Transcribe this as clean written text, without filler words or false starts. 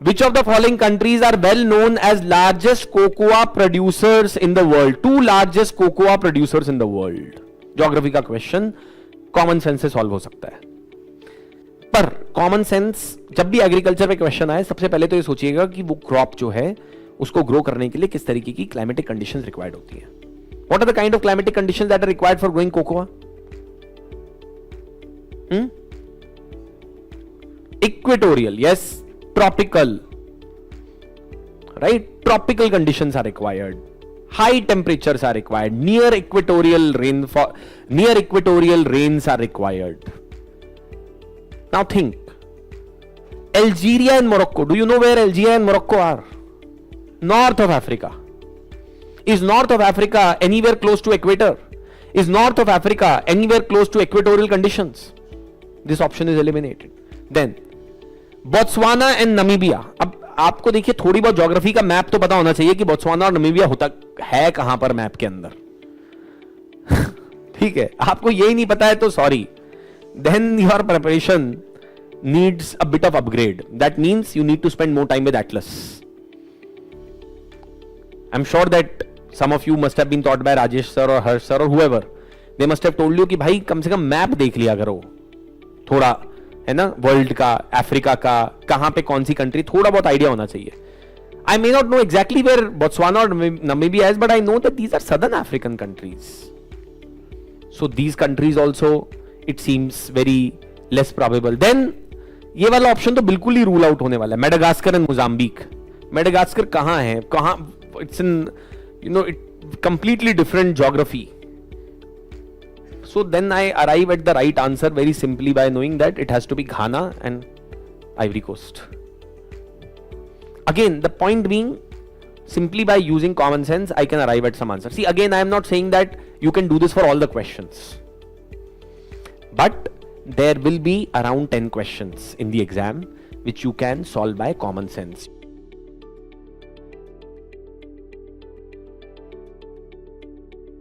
Which of the following countries are well known as largest cocoa producers in the world? Two largest cocoa producers in the world. Geography का question common sense से solve हो सकता है, पर common sense जब भी agriculture पे question आए सबसे पहले तो ये सोचिएगा कि वो क्रॉप जो है उसको ग्रो करने के लिए किस तरीके की क्लाइमेटिक कंडीशंस रिक्वायर्ड होती है. What are the kind of climatic conditions that are required for growing cocoa? Equatorial, yes. Tropical, right? Tropical conditions are required. High temperatures are required. Near equatorial rains are required. Now think. Algeria and Morocco. Do you know where Algeria and Morocco are? North of Africa. Is North of Africa anywhere close to equator? Is North of Africa anywhere close to equatorial conditions? This option is eliminated. Then Botswana and Namibia. अब आपको देखिए थोड़ी बहुत geography का map तो पता होना चाहिए कि बोत्सवाना और नमीबिया होता है कहां पर मैप के अंदर. ठीक है, आपको यही नहीं पता है तो sorry, then your preparation needs a bit of upgrade. That means you need to spend more time with atlas. I am sure that some of you must have been taught by Rajesh sir और Harsh sir और whoever. They must have told you कि भाई कम से कम map देख लिया करो थोड़ा, है ना, वर्ल्ड का, अफ्रीका का, कहां पे कौन सी कंट्री, थोड़ा बहुत आइडिया होना चाहिए. I may not know exactly where Botswana और Namibia is, but I know that these are southern African countries. So these countries also it seems very less probable. Then ये वाला ऑप्शन तो बिल्कुल ही rule out होने वाला है. Madagascar and Mozambique. Madagascar कहां है, कहां, it's in you know it completely different geography. So then I arrive at the right answer very simply by knowing that it has to be Ghana and Ivory Coast. Again, the point being, simply by using common sense, I can arrive at some answer. See, again, I am not saying that you can do this for all the questions. But there will be around 10 questions in the exam which you can solve by common sense.